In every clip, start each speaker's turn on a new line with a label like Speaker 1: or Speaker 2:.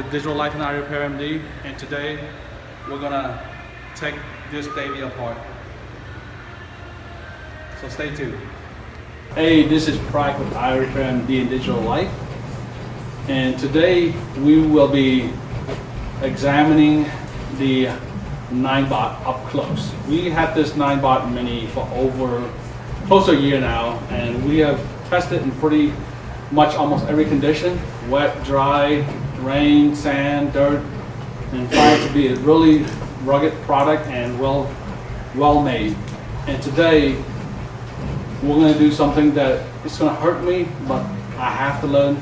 Speaker 1: with Digital Life and Eye Repair MD, and today we're gonna take this baby apart. So stay tuned. Hey, this is Pride with Eye Repair MD and Digital Life, and today we will be examining the 9-bot up close. We had this 9-bot Mini for over close to a year now, and we have tested in pretty much almost every condition: wet, dry, rain, sand, dirt, and found it to be a really rugged product and well made. And today we're going to do something that it's going to hurt me, but I have to learn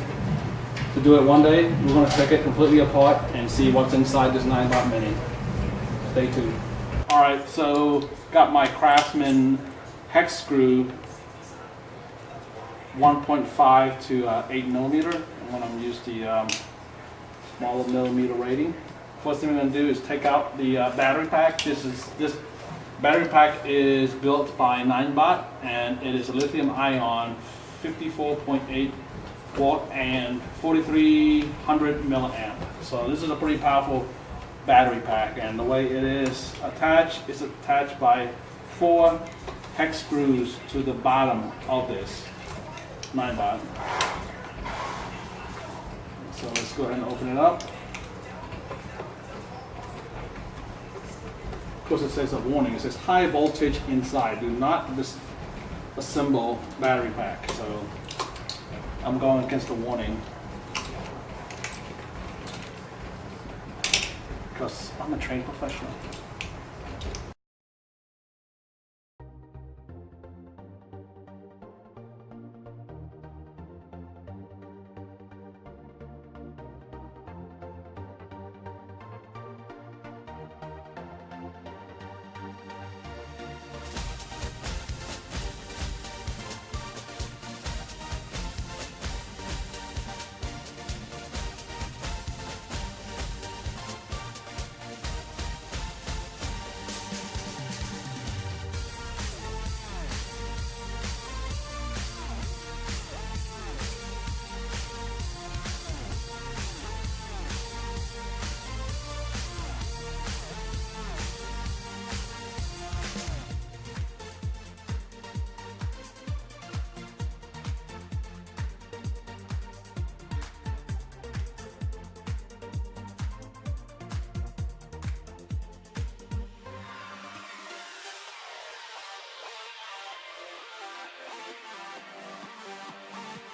Speaker 1: to do it one day. We're going to take it completely apart and see what's inside this 9-bot Mini. Stay tuned. Alright, so got my Craftsman hex screw 1.5 to 8 millimeter. I'm going to use the smaller millimeter rating. First thing we're going to do is take out the battery pack. This battery pack is built by 9-bot, and it is a lithium ion 54.8 watt and 4300 milliamp. So this is a pretty powerful battery pack, and the way it is attached by 4 hex screws to the bottom of this 9-bot. So let's go ahead and open it up. Of course, it says a warning. It says high voltage inside. Do not disassemble battery pack. So I'm going against the warning because I'm a trained professional.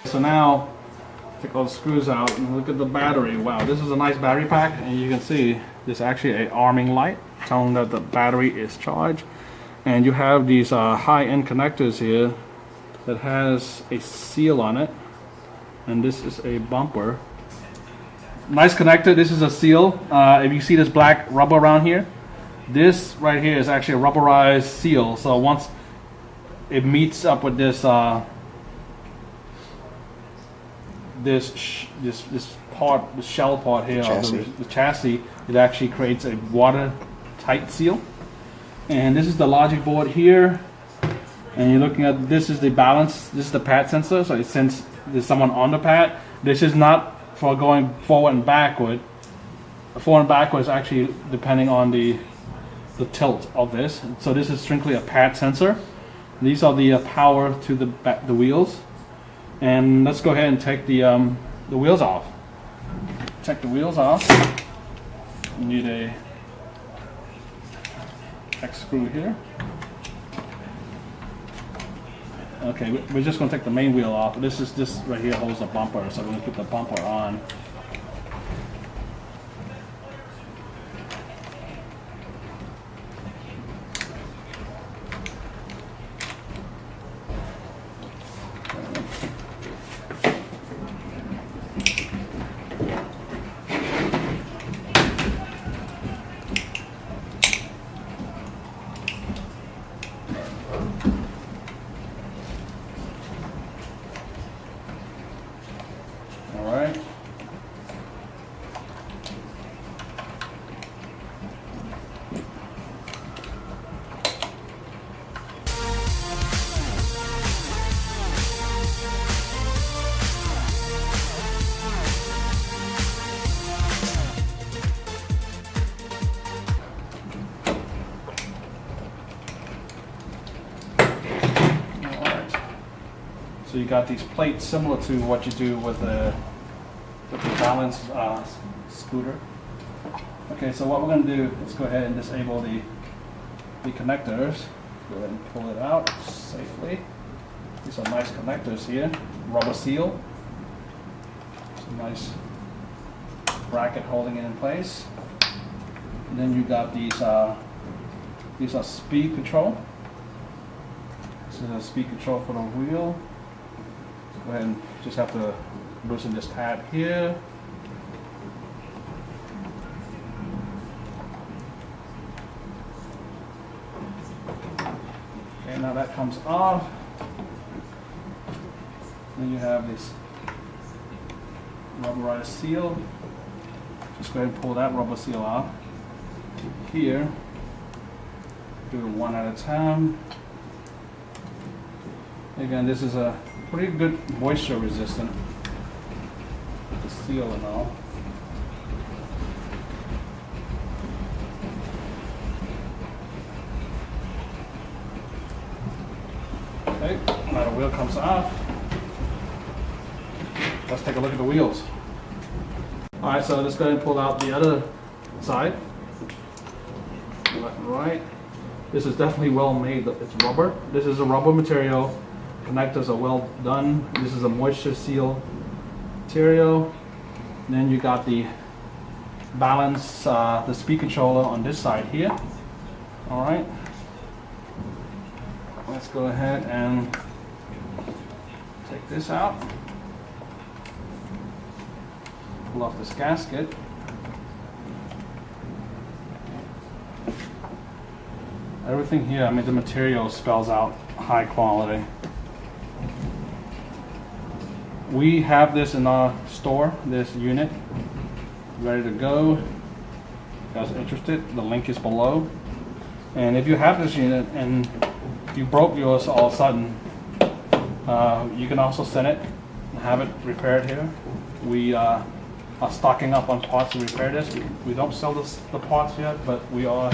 Speaker 1: So now, take all the screws out and look at the battery. Wow, this is a nice battery pack, and you can see there's actually an arming light telling that the battery is charged. And you have these high-end connectors here that has a seal on it, and this is a bumper. Nice connector. This is a seal. If you see this black rubber around here, this right here is actually a rubberized seal. So once it meets up with this this shell part here, the chassis, it actually creates a watertight seal. And this is the logic board here, and you're looking at this is the balance. This is the pad sensor, so it senses there's someone on the pad. This is not for going forward and backward. Forward and backward is actually depending on the tilt of this. So this is strictly a pad sensor. These are the power to the wheels. And let's go ahead and take the wheels off. Take the wheels off. You need a hex screw here. Okay, we're just going to take the main wheel off. This right here holds the bumper, so we're going to put the bumper on. So you got these plates similar to what you do with the balance scooter. Okay, so what we're going to do is go ahead and disable the connectors. Go ahead and pull it out safely. These are nice connectors here. Rubber seal. Some nice bracket holding it in place. And then you got these are speed control. This is a speed control for the wheel. Go ahead and just have to loosen this tab here. Okay, now that comes off. Then you have this rubberized seal. Just go ahead and pull that rubber seal off. Here, do it one at a time. Again, this is a pretty good moisture resistant, the seal and all. Okay, now the wheel comes off. Let's take a look at the wheels. All right, so let's go ahead and pull out the other side. Left and right. This is definitely well made. It's rubber. This is a rubber material. Connectors are well done. This is a moisture seal material. And then you got the balance, the speed controller on this side here. All right. Let's go ahead and take this out. Pull off this gasket. Everything here, I mean, the material spells out high quality. We have this in our store, this unit, ready to go. If you guys are interested, the link is below. And if you have this unit and you broke yours all of a sudden, you can also send it and have it repaired here. We are stocking up on parts to repair this. We don't sell the parts yet, but we are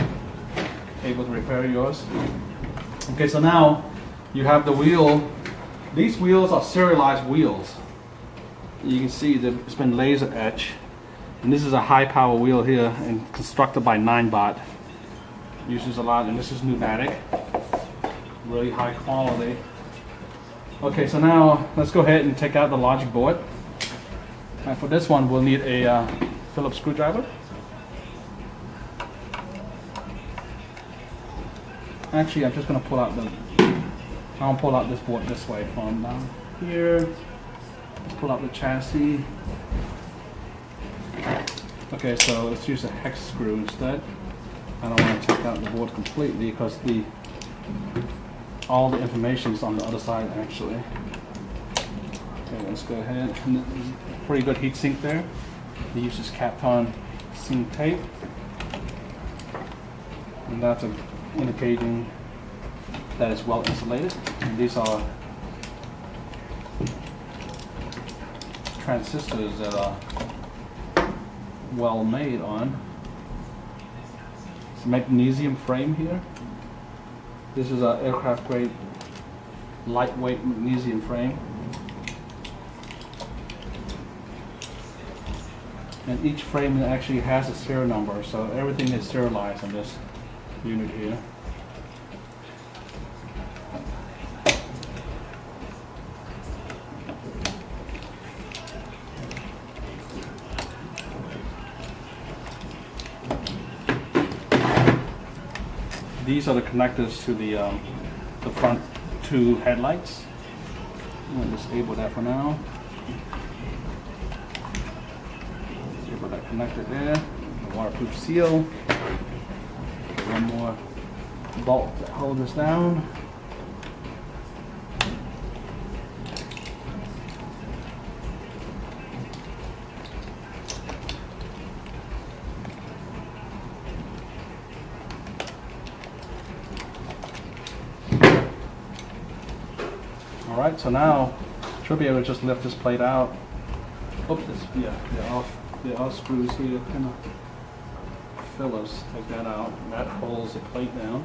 Speaker 1: able to repair yours. Okay, so now you have the wheel. These wheels are serialized wheels. You can see that it's been laser etched, and this is a high power wheel here and constructed by 9-bot. Uses a lot, and this is pneumatic, really high quality. Okay, so now let's go ahead and take out the logic board. And for this one, we'll need a Phillips screwdriver. Actually, I'm just going to pull out I'll pull out this board this way from down here. Let's pull out the chassis. Okay, so let's use a hex screw instead. I don't want to take out the board completely because all the information is on the other side actually. Okay, let's go ahead. Pretty good heat sink there. He uses Kapton seam tape, and that's indicating that it's well insulated. And these are transistors that are well made on. It's a magnesium frame here. This is an aircraft grade lightweight magnesium frame. And each frame actually has a serial number, so everything is serialized on this unit here. These are the connectors to the front two headlights. I'm going to disable that for now. Disable that connector there. The waterproof seal. One more bolt to hold this down. Alright, so now should be able to just lift this plate out. Oops, the off screws here kind of Phillips. Take that out. That holds the plate down.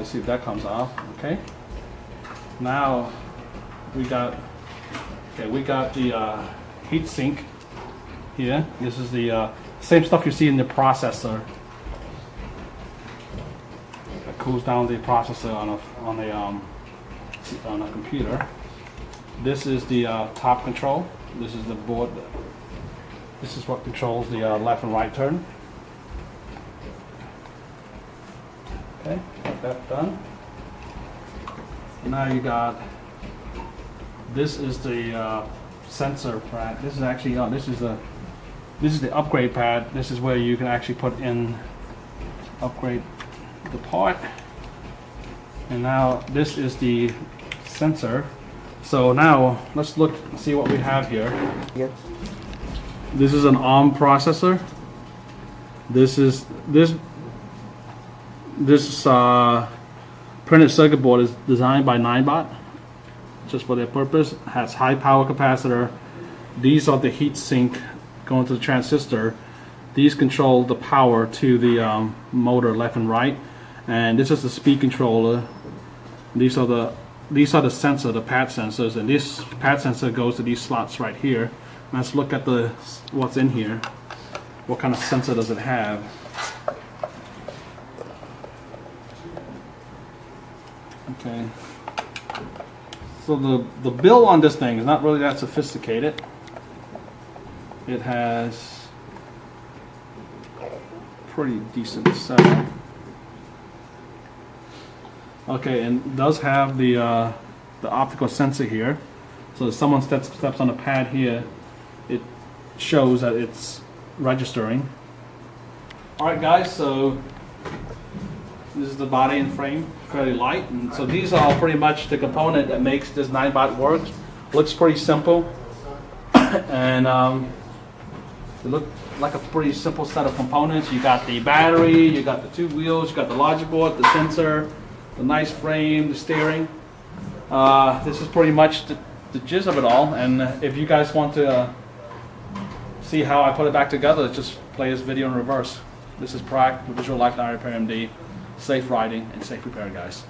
Speaker 1: let's see if that comes off. Okay. Now we got the heat sink here. This is the same stuff you see in the processor. It cools down the processor on a computer. This is the top control. This is the board. This is what controls the left and right turn. Okay, got that done. Now you got, this is the sensor pad. This is actually, this is the upgrade pad. This is where you can actually put in, upgrade the part. And now this is the sensor. So now let's look, see what we have here.
Speaker 2: Yes.
Speaker 1: This is an ARM processor. This printed circuit board is designed by Ninebot, just for their purpose. It has high power capacitor. These are the heat sink going to the transistor. These control the power to the motor left and right, and this is the speed controller. These are the sensor, the pad sensors, and this pad sensor goes to these slots right here. Let's look at what's in here. What kind of sensor does it have? Okay. So the build on this thing is not really that sophisticated. It has pretty decent setup. Okay, and it does have the optical sensor here. So if someone steps on the pad here, it shows that it's registering. Alright guys, so this is the body and frame, fairly light, and so these are pretty much the component that makes this Ninebot work. Looks pretty simple, and they look like a pretty simple set of components. You got the battery, you got the two wheels, you got the logic board, the sensor, the nice frame, the steering. This is pretty much the gist of it all, and if you guys want to see how I put it back together, just play this video in reverse. This is Prac with Visual Life Repair MD. Safe riding and safe repair, guys.